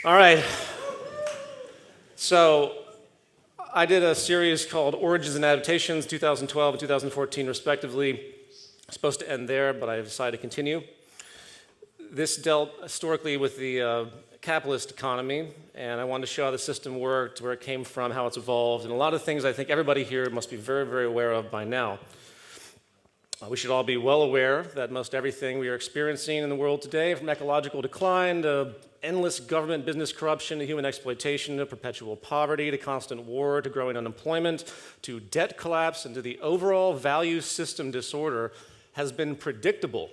All right. So I did a series called Origins and Adaptations, 2012 and 2014 respectively. Supposed to end there, but I decided to continue. This dealt historically with the capitalist economy, and I wanted to show how the system worked, where it came from, how it's evolved, and a lot of things I think everybody here must be very, very aware of by now. We should all be well aware that most everything we are experiencing in the world today, from ecological decline to endless government business corruption to human exploitation to perpetual poverty to constant war to growing unemployment to debt collapse and to the overall value system disorder, has been predictable.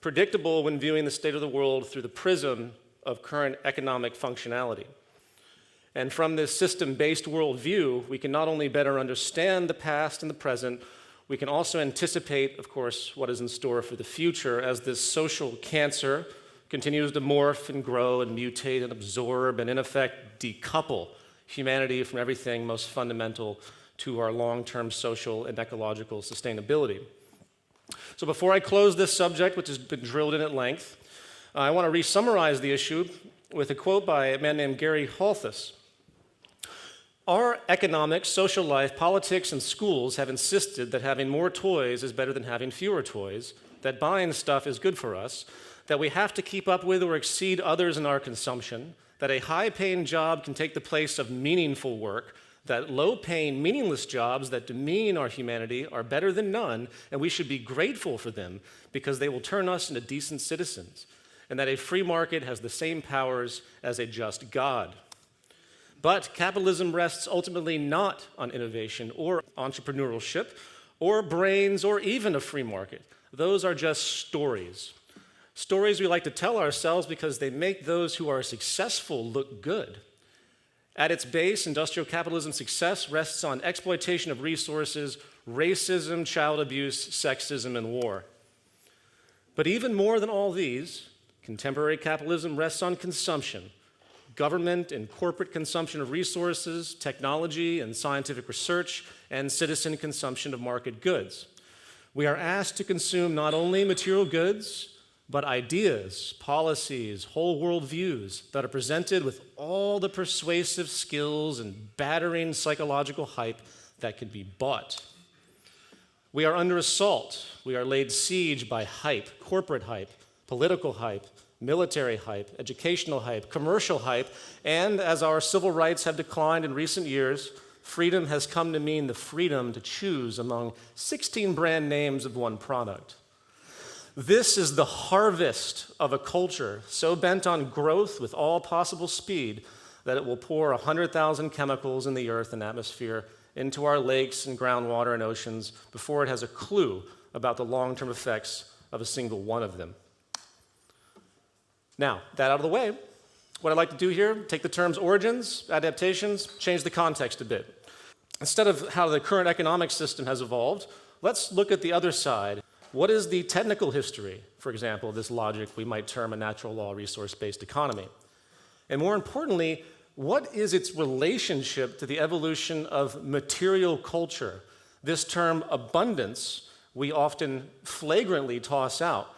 Predictable when viewing the state of the world through the prism of current economic functionality. And from this system-based worldview, we can not only better understand the past and the present, we can also anticipate, of course, what is in store for the future as this social cancer continues to morph and grow and mutate and absorb and, in effect, decouple humanity from everything most fundamental to our long-term social and ecological sustainability. So before I close this subject, which has been drilled in at length, I want to re-summarize the issue with a quote by a man named Gary Halthus. Our economic, social life, politics, and schools have insisted that having more toys is better than having fewer toys, that buying stuff is good for us, that we have to keep up with or exceed others in our consumption, that a high-paying job can take the place of meaningful work, that low-paying, meaningless jobs that demean our humanity are better than none, and we should be grateful for them because they will turn us into decent citizens, and that a free market has the same powers as a just God. But capitalism rests ultimately not on innovation or entrepreneurship or brains or even a free market. Those are just stories. Stories we like to tell ourselves because they make those who are successful look good. At its base, industrial capitalism's success rests on exploitation of resources, racism, child abuse, sexism, and war. But even more than all these, contemporary capitalism rests on consumption. Government and corporate consumption of resources, technology and scientific research, and citizen consumption of market goods. We are asked to consume not only material goods, but ideas, policies, whole world views that are presented with all the persuasive skills and battering psychological hype that can be bought. We are under assault. We are laid siege by hype, corporate hype, political hype, military hype, educational hype, commercial hype, and as our civil rights have declined in recent years, freedom has come to mean the freedom to choose among 16 brand names of one product. This is the harvest of a culture so bent on growth with all possible speed that it will pour 100,000 chemicals in the earth and atmosphere into our lakes and groundwater and oceans before it has a clue about the long-term effects of a single one of them. Now, that out of the way, what I'd like to do here, take the terms origins, adaptations, change the context a bit. Instead of how the current economic system has evolved, let's look at the other side. What is the technical history, for example, of this logic we might term a natural law resource-based economy? And more importantly, what is its relationship to the evolution of material culture? This term abundance we often flagrantly toss out.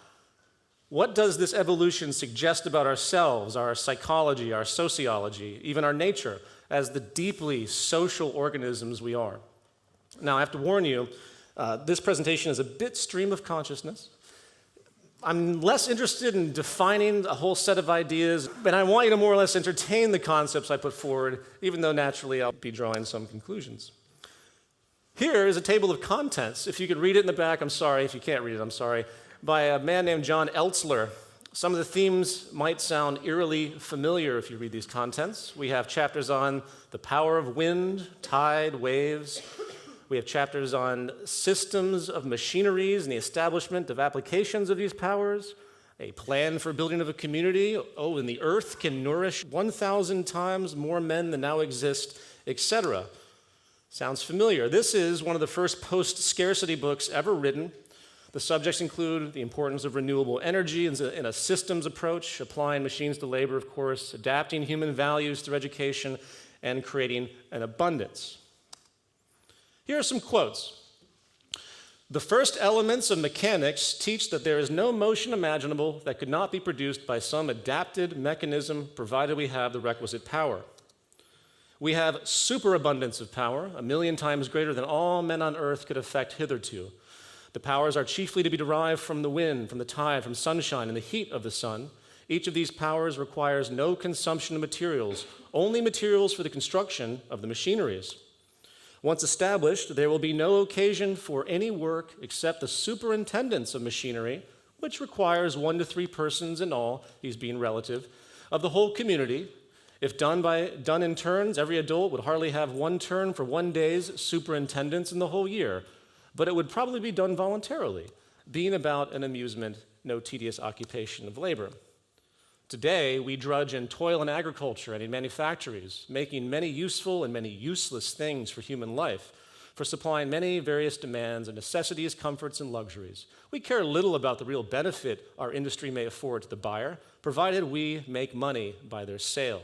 What does this evolution suggest about ourselves, our psychology, our sociology, even our nature, as the deeply social organisms we are? Now, I have to warn you, this presentation is a bit stream of consciousness. I'm less interested in defining a whole set of ideas, but I want you to more or less entertain the concepts I put forward, even though naturally I'll be drawing some conclusions. Here is a table of contents. If you could read it in the back, I'm sorry. If you can't read it, I'm sorry. By a man named John Eltzler. Some of the themes might sound eerily familiar if you read these contents. We have chapters on the power of wind, tide, waves. We have chapters on systems of machineries and the establishment of applications of these powers, a plan for building of a community. Oh, and the earth can nourish 1,000 times more men than now exist, etc. Sounds familiar. This is one of the first post-scarcity books ever written. The subjects include the importance of renewable energy in a systems approach, applying machines to labor, of course, adapting human values through education, and creating an abundance. Here are some quotes. The first elements of mechanics teach that there is no motion imaginable that could not be produced by some adapted mechanism, provided we have the requisite power. We have superabundance of power, 1,000,000 times greater than all men on earth could effect hitherto. The powers are chiefly to be derived from the wind, from the tide, from sunshine, and the heat of the sun. Each of these powers requires no consumption of materials, only materials for the construction of the machineries. Once established, there will be no occasion for any work except the superintendence of machinery, which requires 1 to 3 persons in all, these being relative, of the whole community. If done in turns, every adult would hardly have 1 turn for 1 day's superintendence in the whole year, but it would probably be done voluntarily, being about an amusement, no tedious occupation of labor. Today, we drudge and toil in agriculture and in manufactories, making many useful and many useless things for human life, for supplying many various demands and necessities, comforts, and luxuries. We care little about the real benefit our industry may afford to the buyer, provided we make money by their sale.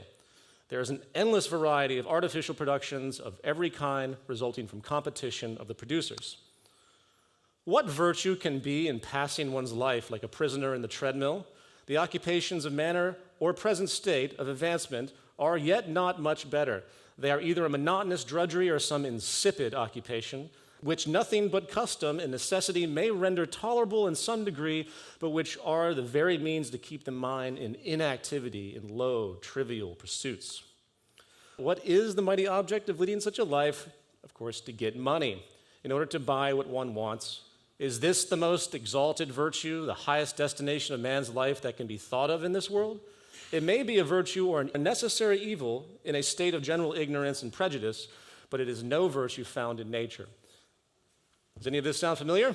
There is an endless variety of artificial productions of every kind resulting from competition of the producers. What virtue can be in passing one's life like a prisoner in the treadmill? The occupations of manner or present state of advancement are yet not much better. They are either a monotonous drudgery or some insipid occupation, which nothing but custom and necessity may render tolerable in some degree, but which are the very means to keep the mind in inactivity in low, trivial pursuits. What is the mighty object of leading such a life? Of course, to get money in order to buy what one wants. Is this the most exalted virtue, the highest destination of man's life that can be thought of in this world? It may be a virtue or a necessary evil in a state of general ignorance and prejudice, but it is no virtue found in nature. Does any of this sound familiar?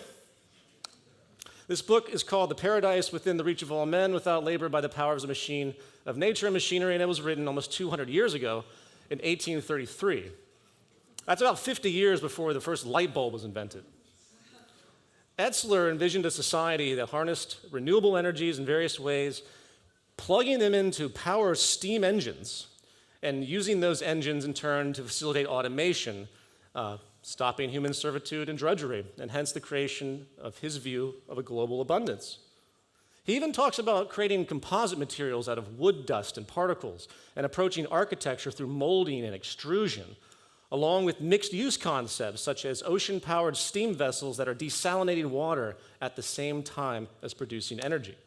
This book is called The Paradise Within the Reach of All Men, Without Labor by the Powers of Machine, of Nature and Machinery, and it was written almost 200 years ago in 1833. That's about 50 years before the first light bulb was invented. Etzler envisioned a society that harnessed renewable energies in various ways, plugging them into power steam engines and using those engines in turn to facilitate automation, stopping human servitude and drudgery, and hence the creation of his view of a global abundance. He even talks about creating composite materials out of wood dust and particles and approaching architecture through molding and extrusion, along with mixed-use concepts such as ocean-powered steam vessels that are desalinating water at the same time as producing energy.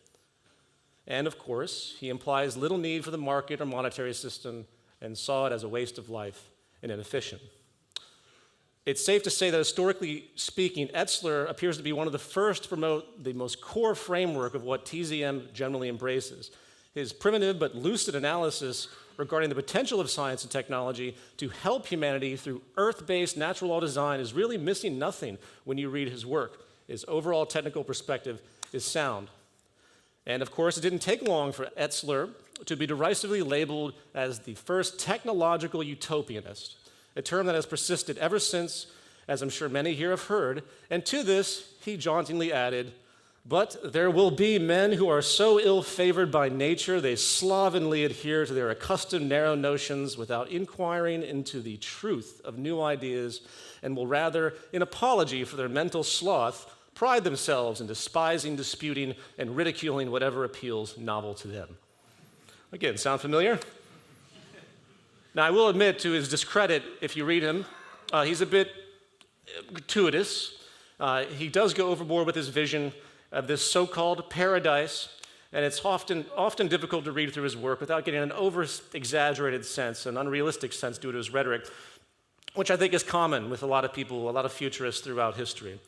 And of course, he implies little need for the market or monetary system and saw it as a waste of life and inefficient. It's safe to say that historically speaking, Etzler appears to be one of the first to promote the most core framework of what TZM generally embraces. His primitive but lucid analysis regarding the potential of science and technology to help humanity through earth-based natural law design is really missing nothing when you read his work. His overall technical perspective is sound. And of course, it didn't take long for Etzler to be derisively labeled as the first technological utopianist, a term that has persisted ever since, as I'm sure many here have heard. And to this, he jauntily added, "But there will be men who are so ill-favored by nature they slovenly adhere to their accustomed narrow notions without inquiring into the truth of new ideas, and will rather, in apology for their mental sloth, pride themselves in despising, disputing, and ridiculing whatever appeals novel to them." Again, sound familiar? Now, I will admit to his discredit, if you read him, he's a bit gratuitous. He does go overboard with his vision of this so-called paradise, and it's often difficult to read through his work without getting an over-exaggerated sense, an unrealistic sense due to his rhetoric, which I think is common with a lot of people, a lot of futurists throughout history.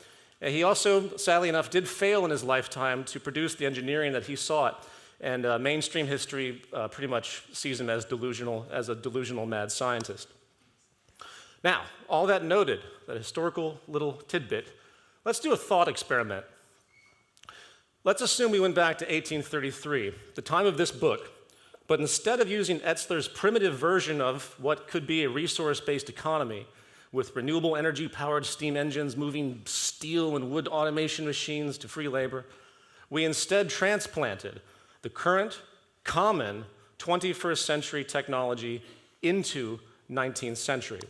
And he also, sadly enough, did fail in his lifetime to produce the engineering that he sought, and mainstream history pretty much sees him as a delusional mad scientist. Now, all that noted, that historical little tidbit, let's do a thought experiment. Let's assume we went back to 1833, the time of this book, but instead of using Etzler's primitive version of what could be a resource-based economy with renewable energy-powered steam engines moving steel and wood automation machines to free labor, we instead transplanted the current, common 21st century technology into 19th century.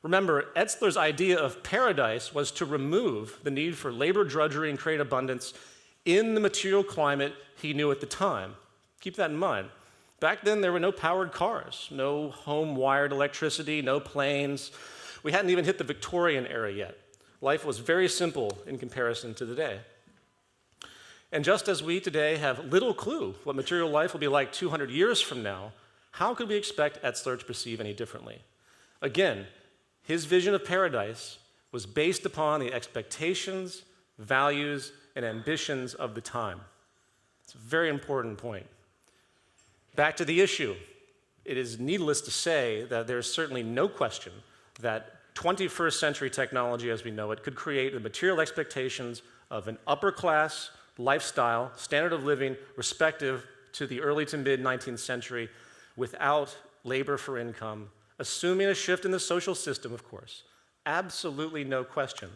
Remember, Etzler's idea of paradise was to remove the need for labor, drudgery, and create abundance in the material climate he knew at the time. Keep that in mind. Back then, there were no powered cars, no home-wired electricity, no planes. We hadn't even hit the Victorian era yet. Life was very simple in comparison to today. And just as we today have little clue what material life will be like 200 years from now, how could we expect Etzler to perceive any differently? Again, his vision of paradise was based upon the expectations, values, and ambitions of the time. It's a very important point. Back to the issue. It is needless to say that there is certainly no question that 21st century technology as we know it could create the material expectations of an upper class lifestyle, standard of living, respective to the early to mid 19th century without labor for income, assuming a shift in the social system, of course. Absolutely no question.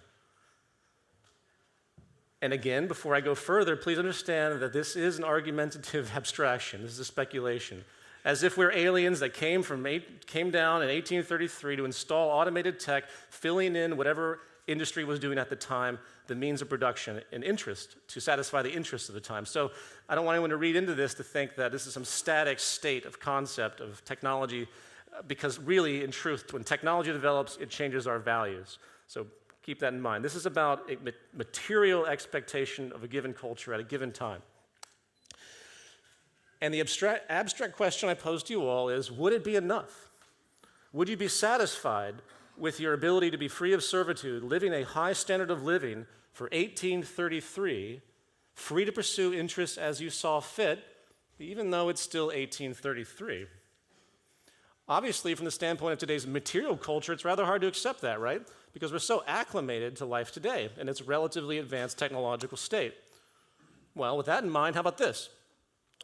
And again, before I go further, please understand that this is an argumentative abstraction. This is a speculation. As if we're aliens that came down in 1833 to install automated tech, filling in whatever industry was doing at the time, the means of production and interest to satisfy the interests of the time. So I don't want anyone to read into this to think that this is some static state of concept of technology, because really, in truth, when technology develops, it changes our values. So keep that in mind. This is about a material expectation of a given culture at a given time. And the abstract question I pose to you all is, would it be enough? Would you be satisfied with your ability to be free of servitude, living a high standard of living for 1833, free to pursue interests as you saw fit, even though it's still 1833? Obviously, from the standpoint of today's material culture, it's rather hard to accept that, right? Because we're so acclimated to life today in its relatively advanced technological state. Well, with that in mind, how about this?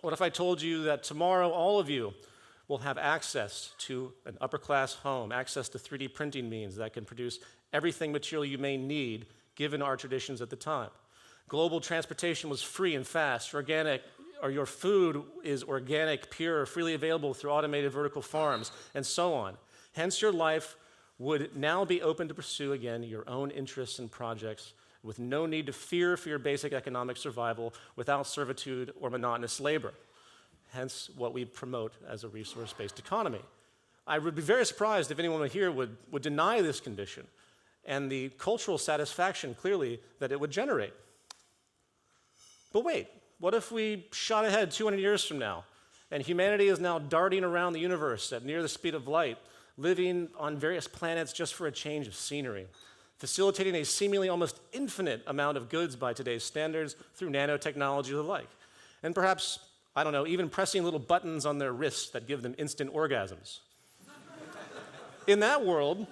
What if I told you that tomorrow all of you will have access to an upper-class home, access to 3D printing means that can produce everything material you may need given our traditions at the time? Global transportation was free and fast, organic, or your food is organic, pure, freely available through automated vertical farms, and so on. Hence, your life would now be open to pursue, again, your own interests and projects with no need to fear for your basic economic survival without servitude or monotonous labor. Hence, what we promote as a resource-based economy. I would be very surprised if anyone here would deny this condition and the cultural satisfaction, clearly, that it would generate. But wait, what if we shot ahead 200 years from now and humanity is now darting around the universe at near the speed of light, living on various planets just for a change of scenery, facilitating a seemingly almost infinite amount of goods by today's standards through nanotechnology and the like. And perhaps, I don't know, even pressing little buttons on their wrists that give them instant orgasms. In that world,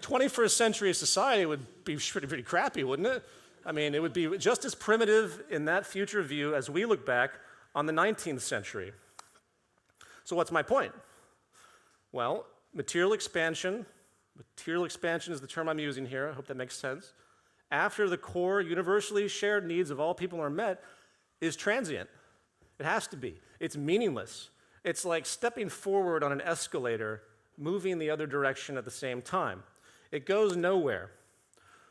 21st century society would be pretty crappy, wouldn't it? I mean, it would be just as primitive in that future view as we look back on the 19th century. So what's my point? Well, material expansion is the term I'm using here, I hope that makes sense, after the core universally shared needs of all people are met, is transient. It has to be. It's meaningless. It's like stepping forward on an escalator, moving the other direction at the same time. It goes nowhere.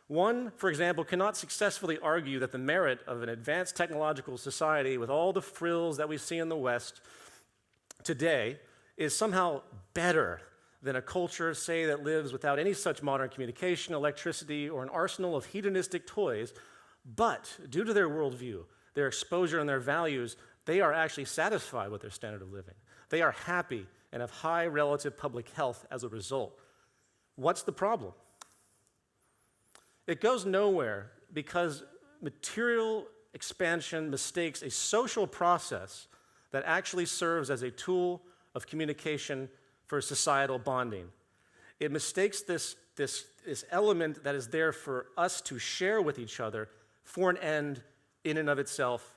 One, for example, cannot successfully argue that the merit of an advanced technological society with all the frills that we see in the West today is somehow better than a culture, say, that lives without any such modern communication, electricity, or an arsenal of hedonistic toys, but due to their worldview, their exposure and their values, they are actually satisfied with their standard of living. They are happy and have high relative public health as a result. What's the problem? It goes nowhere because material expansion mistakes a social process that actually serves as a tool of communication for societal bonding. It mistakes this element that is there for us to share with each other for an end in and of itself,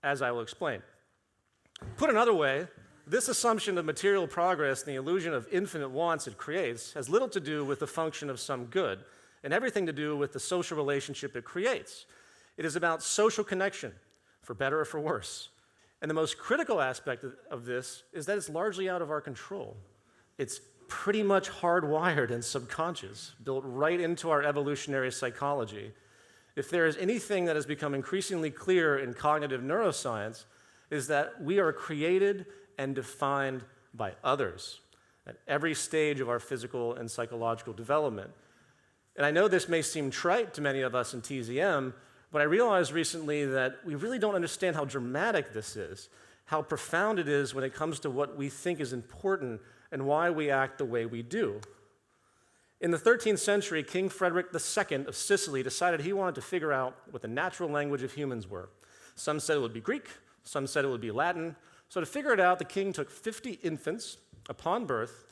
as I will explain. Put another way, this assumption of material progress and the illusion of infinite wants it creates has little to do with the function of some good and everything to do with the social relationship it creates. It is about social connection, for better or for worse. And the most critical aspect of this is that it's largely out of our control. It's pretty much hardwired and subconscious, built right into our evolutionary psychology. If there is anything that has become increasingly clear in cognitive neuroscience, is that we are created and defined by others at every stage of our physical and psychological development. And I know this may seem trite to many of us in TZM, but I realized recently that we really don't understand how dramatic this is, how profound it is when it comes to what we think is important and why we act the way we do. In the 13th century, King Frederick II of Sicily decided he wanted to figure out what the natural language of humans were. Some said it would be Greek, some said it would be Latin. So to figure it out, the king took 50 infants upon birth,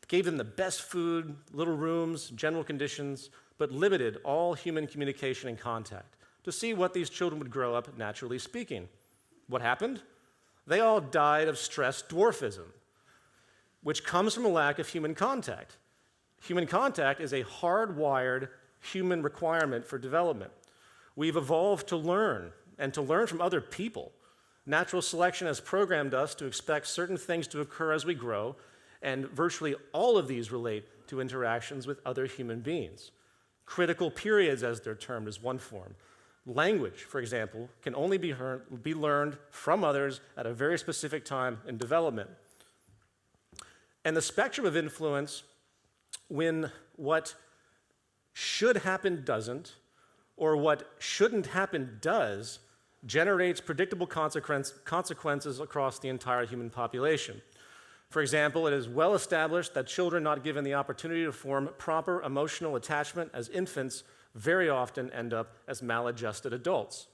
gave them the best food, little rooms, general conditions, but limited all human communication and contact to see what these children would grow up naturally speaking. What happened? They all died of stress dwarfism, which comes from a lack of human contact. Human contact is a hardwired human requirement for development. We've evolved to learn, and to learn from other people. Natural selection has programmed us to expect certain things to occur as we grow, and virtually all of these relate to interactions with other human beings. Critical periods, as they're termed, is one form. Language, for example, can only be learned from others at a very specific time in development. And the spectrum of influence, when what should happen doesn't, or what shouldn't happen does, generates predictable consequences across the entire human population. For example, it is well established that children not given the opportunity to form proper emotional attachment as infants very often end up as maladjusted adults.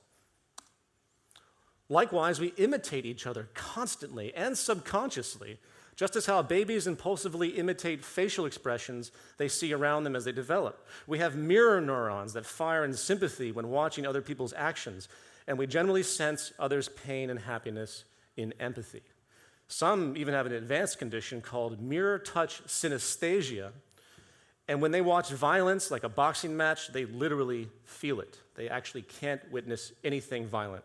Likewise, we imitate each other constantly and subconsciously, just as how babies impulsively imitate facial expressions they see around them as they develop. We have mirror neurons that fire in sympathy when watching other people's actions, and we generally sense others' pain and happiness in empathy. Some even have an advanced condition called mirror touch synesthesia, and when they watch violence, like a boxing match, they literally feel it. They actually can't witness anything violent.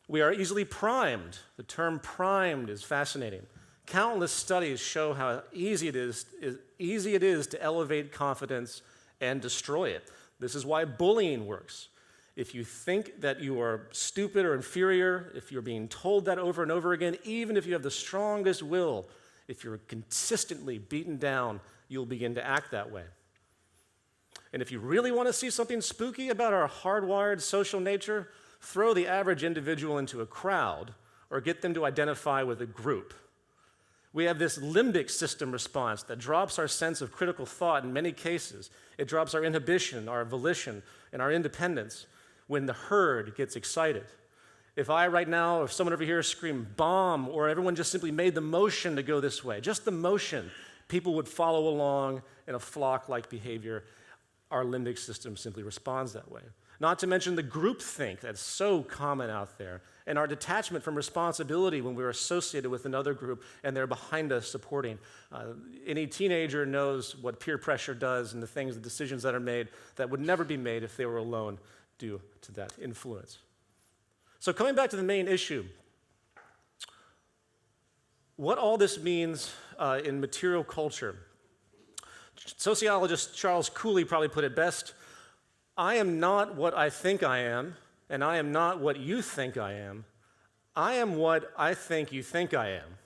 We are easily primed. The term primed is fascinating. Countless studies show how easy it is to elevate confidence and destroy it. This is why bullying works. If you think that you are stupid or inferior, if you're being told that over and over again, even if you have the strongest will, if you're consistently beaten down, you'll begin to act that way. And if you really want to see something spooky about our hardwired social nature, throw the average individual into a crowd or get them to identify with a group. We have this limbic system response that drops our sense of critical thought in many cases. It drops our inhibition, our volition, and our independence when the herd gets excited. If I right now, if someone over here screamed bomb, or everyone just simply made the motion to go this way, just the motion, people would follow along in a flock-like behavior. Our limbic system simply responds that way. Not to mention the groupthink that's so common out there, and our detachment from responsibility when we're associated with another group and they're behind us supporting. Any teenager knows what peer pressure does and the decisions that are made that would never be made if they were alone due to that influence. So coming back to the main issue, what all this means in material culture. Sociologist Charles Cooley probably put it best: I am not what I think I am, and I am not what you think I am. I am what I think you think I am.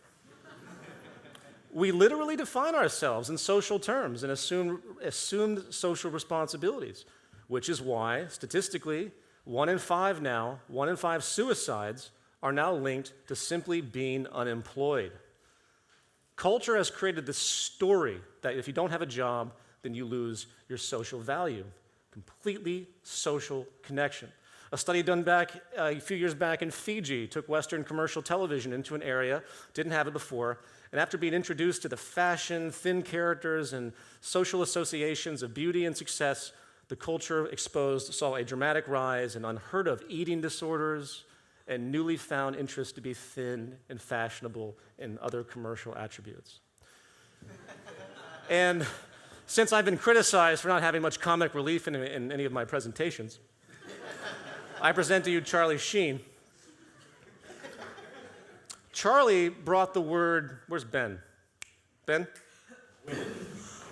We literally define ourselves in social terms and assumed social responsibilities, which is why, statistically, 1 in 5 suicides are now linked to simply being unemployed. Culture has created this story that if you don't have a job, then you lose your social value. Completely social connection. A study done back a few years back in Fiji took Western commercial television into an area, didn't have it before, and after being introduced to the fashion, thin characters, and social associations of beauty and success, the culture exposed saw a dramatic rise in unheard of eating disorders and newly found interest to be thin and fashionable and other commercial attributes. And since I've been criticized for not having much comic relief in any of my presentations, I present to you Charlie Sheen. Charlie brought the word, where's Ben? Ben?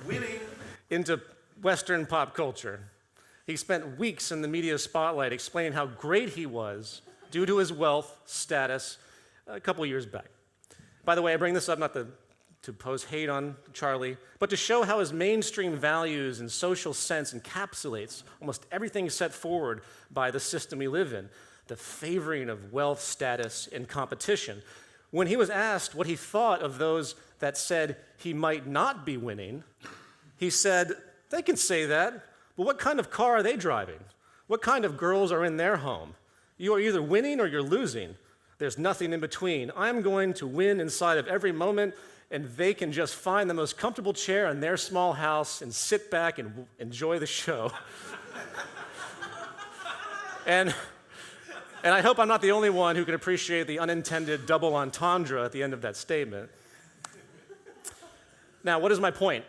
Winning. Into Western pop culture. He spent weeks in the media spotlight explaining how great he was due to his wealth, status, a couple years back. By the way, I bring this up not to pose hate on Charlie, but to show how his mainstream values and social sense encapsulates almost everything set forward by the system we live in, the favoring of wealth, status, and competition. When he was asked what he thought of those that said he might not be winning, he said, "They can say that, but what kind of car are they driving? What kind of girls are in their home? You are either winning or you're losing. There's nothing in between. I'm going to win inside of every moment, and they can just find the most comfortable chair in their small house and sit back and enjoy the show." And I hope I'm not the only one who can appreciate the unintended double entendre at the end of that statement. Now, what is my point?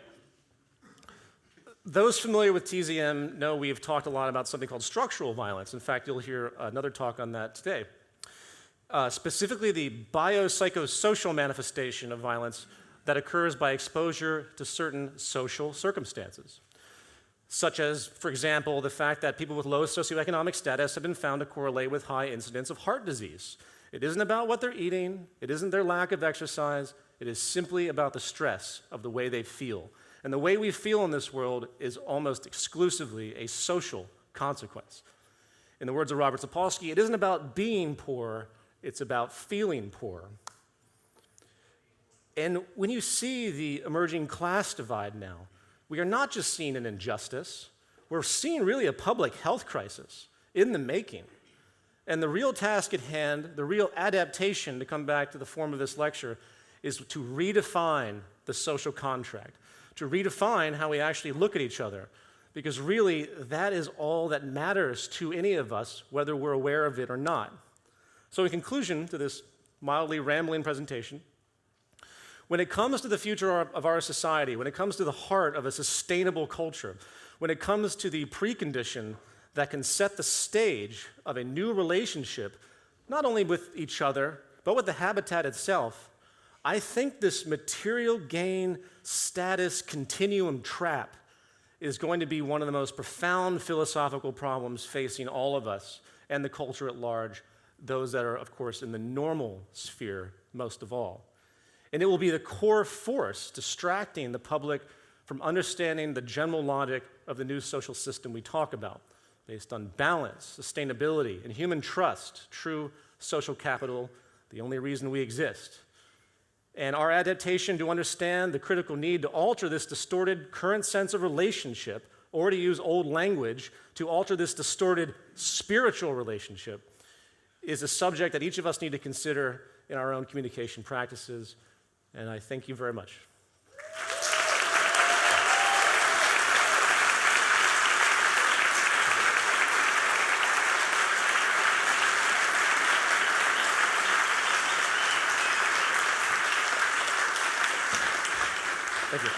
Those familiar with TZM know we've talked a lot about something called structural violence. In fact, you'll hear another talk on that today. Specifically, the biopsychosocial manifestation of violence that occurs by exposure to certain social circumstances, such as, for example, the fact that people with low socioeconomic status have been found to correlate with high incidence of heart disease. It isn't about what they're eating, it isn't their lack of exercise, it is simply about the stress of the way they feel. And the way we feel in this world is almost exclusively a social consequence. In the words of Robert Sapolsky, it isn't about being poor, it's about feeling poor. And when you see the emerging class divide now, we are not just seeing an injustice, we're seeing really a public health crisis in the making. And the real task at hand, the real adaptation, to come back to the form of this lecture, is to redefine the social contract, to redefine how we actually look at each other. Because really, that is all that matters to any of us, whether we're aware of it or not. So in conclusion to this mildly rambling presentation, when it comes to the future of our society, when it comes to the heart of a sustainable culture, when it comes to the precondition that can set the stage of a new relationship, not only with each other, but with the habitat itself, I think this material gain status continuum trap is going to be one of the most profound philosophical problems facing all of us and the culture at large, those that are, of course, in the normal sphere most of all. And it will be the core force distracting the public from understanding the general logic of the new social system we talk about, based on balance, sustainability, and human trust, true social capital, the only reason we exist. And our adaptation to understand the critical need to alter this distorted current sense of relationship, or to use old language, to alter this distorted spiritual relationship, is a subject that each of us need to consider in our own communication practices. And I thank you very much. Thank you.